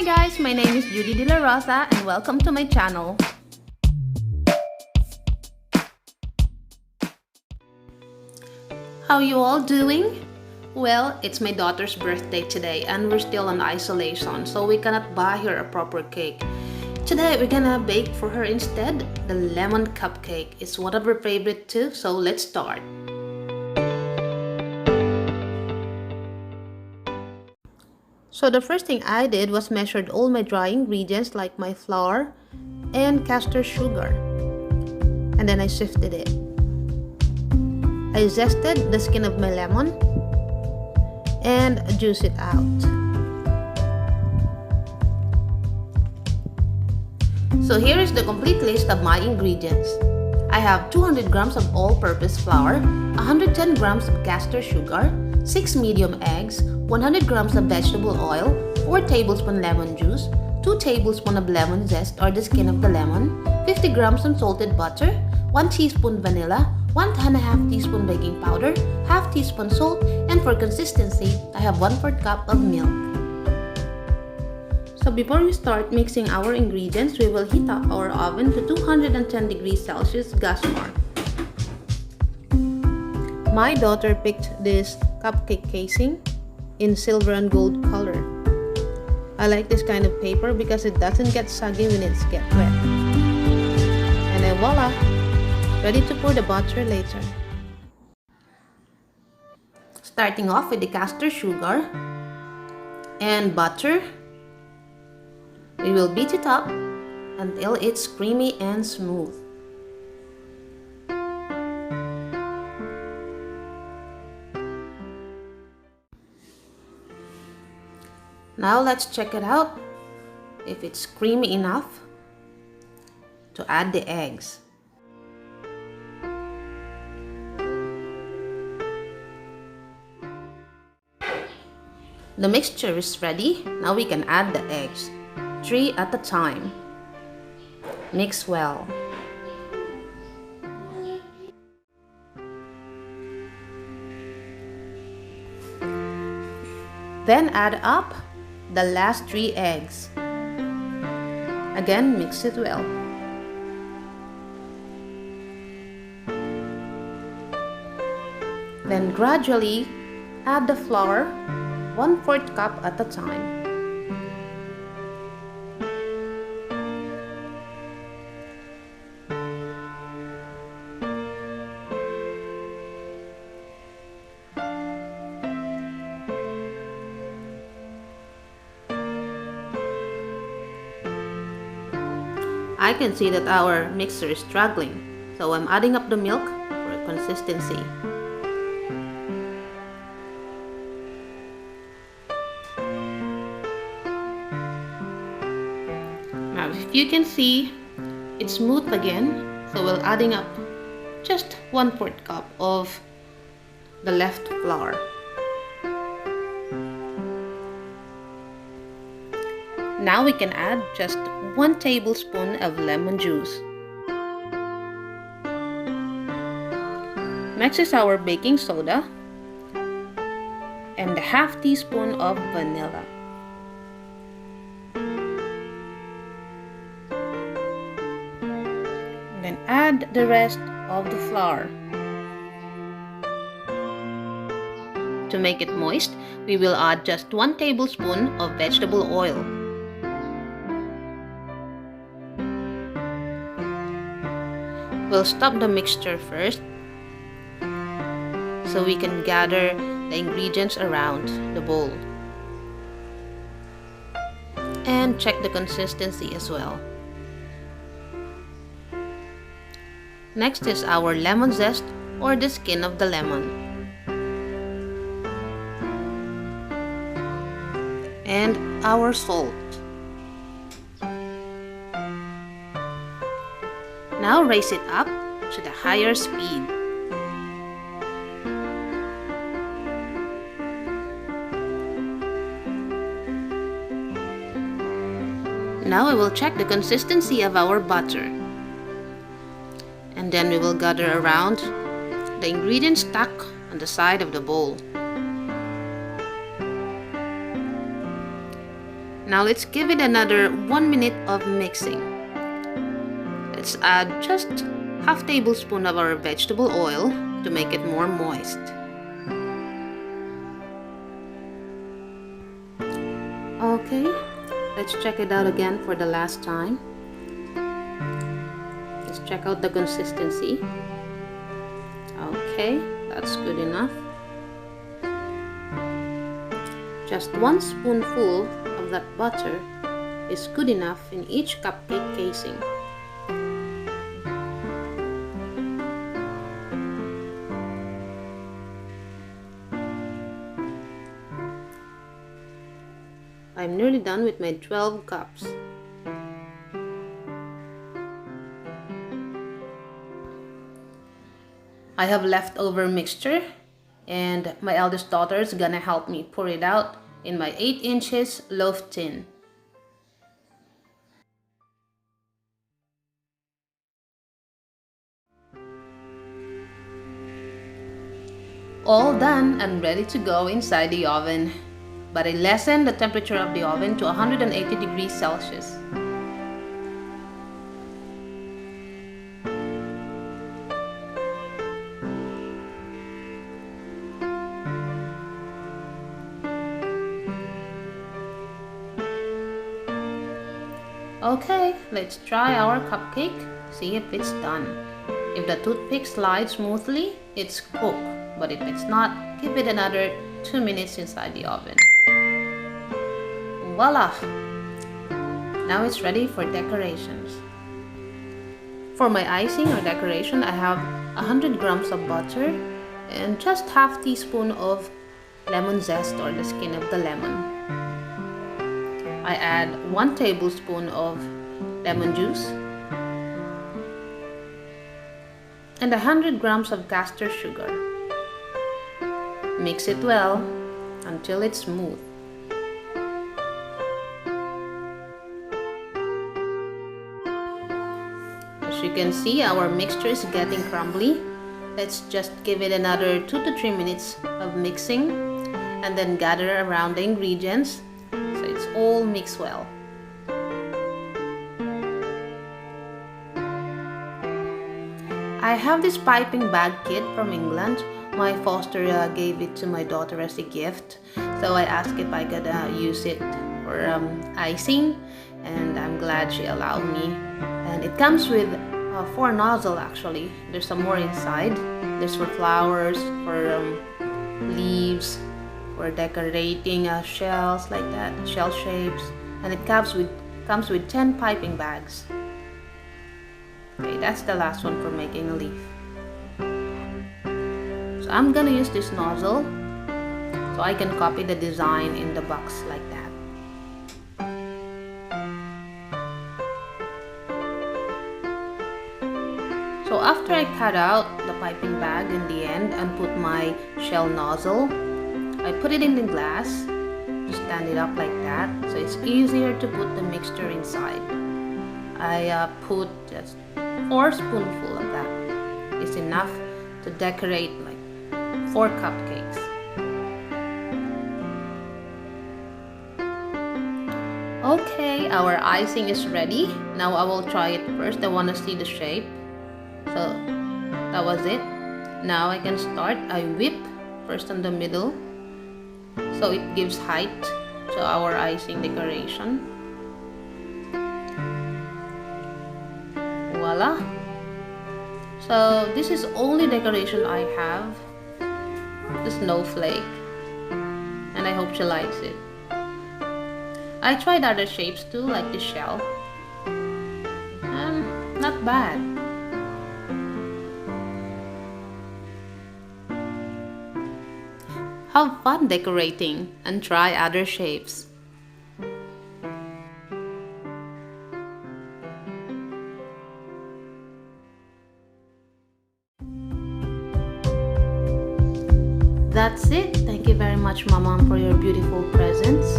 Hi guys, my name is Jhudie Dela Rosa and welcome to my channel. How you all doing? Well, it's my daughter's birthday today and we're still on isolation, so we cannot buy her a proper cake. Today we're gonna bake for her instead the lemon cupcake. It's one of her favorite too, so let's start. So the first thing I did was measured all my dry ingredients like my flour and castor sugar. And then I sifted it. I zested the skin of my lemon and juice it out. So here is the complete list of my ingredients. I have 200 grams of all-purpose flour, 110 grams of castor sugar, 6 medium eggs, 100 grams of vegetable oil, 4 tablespoons lemon juice, 2 tablespoons of lemon zest or the skin of the lemon, 50 grams unsalted butter, 1 teaspoon vanilla, 1.5 teaspoon baking powder, half teaspoon salt, and for consistency, I have 1/4 cup of milk. So before we start mixing our ingredients, we will heat up our oven to 210 degrees Celsius gas mark. My daughter picked this cupcake casing in silver and gold color. I like this kind of paper because it doesn't get soggy when it's get wet. And then voila! Ready to pour the butter later. Starting off with the castor sugar and butter, we will beat it up until it's creamy and smooth. Now let's check it out if it's creamy enough to add the eggs. The mixture is ready. Now we can add the eggs, 3 at a time. Mix well. Then add up the last 3 eggs. Again, mix it well. Then gradually add the flour, 1/4 cup at a time. I can see that our mixer is struggling, so I'm adding up the milk for consistency. Now if you can see, it's smooth again, so we're adding up just 1/4 cup of the left flour. Now we can add just 1 tablespoon of lemon juice. Next is our baking soda and a half teaspoon of vanilla. Then add the rest of the flour. To make it moist, we will add just 1 tablespoon of vegetable oil. We'll stop the mixture first so we can gather the ingredients around the bowl. And check the consistency as well. Next is our lemon zest or the skin of the lemon. And our salt. Now raise it up to the higher speed. Now we will check the consistency of our butter. And then we will gather around the ingredients stuck on the side of the bowl. Now let's give it another 1 minute of mixing. Let's add just half tablespoon of our vegetable oil to make it more moist. Okay, let's check it out again for the last time. Let's check out the consistency. Okay, that's good enough. Just 1 spoonful of that butter is good enough in each cupcake casing. I'm nearly done with my 12 cups. I have leftover mixture, and my eldest daughter is gonna help me pour it out in my 8 inches loaf tin. All done and ready to go inside the oven. But I lessened the temperature of the oven to 180 degrees Celsius. Okay, let's try our cupcake, see if it's done. If the toothpick slides smoothly, it's cooked. But if it's not, give it another 2 minutes inside the oven. Voila! Now it's ready for decorations. For my icing or decoration, I have 100 grams of butter and just half teaspoon of lemon zest or the skin of the lemon. I add 1 tablespoon of lemon juice and 100 grams of castor sugar. Mix it well until it's smooth. As you can see, our mixture is getting crumbly. Let's just give it another 2 to 3 minutes of mixing and then gather around the ingredients so it's all mixed well. I have this piping bag kit from England. My foster gave it to my daughter as a gift, so I asked if I could use it for icing, and I'm glad she allowed me. And it comes with 4 nozzles actually. There's some more inside. There's for flowers, for leaves, for decorating shells like that, shell shapes, and it comes with 10 piping bags. Okay, that's the last one for making a leaf. So I'm gonna use this nozzle so I can copy the design in the box like that. So after I cut out the piping bag in the end and put my shell nozzle, I put it in the glass, just stand it up like that so it's easier to put the mixture inside. I put just 4 spoonfuls of that. It's enough to decorate like 4 cupcakes. Okay, our icing is ready. Now I will try it first. I want to see the shape. So that was it. Now I can start. I whip first in the middle so it gives height to our icing decoration. Voila! So this is only decoration I have, the snowflake, and I hope she likes it. I tried other shapes too, like the shell, and not bad. Have fun decorating and try other shapes. That's it. Thank you very much, Mama, for your beautiful presents.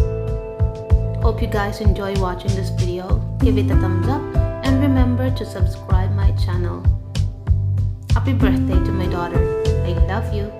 Hope you guys enjoy watching this video. Give it a thumbs up and remember to subscribe my channel. Happy birthday to my daughter. I love you.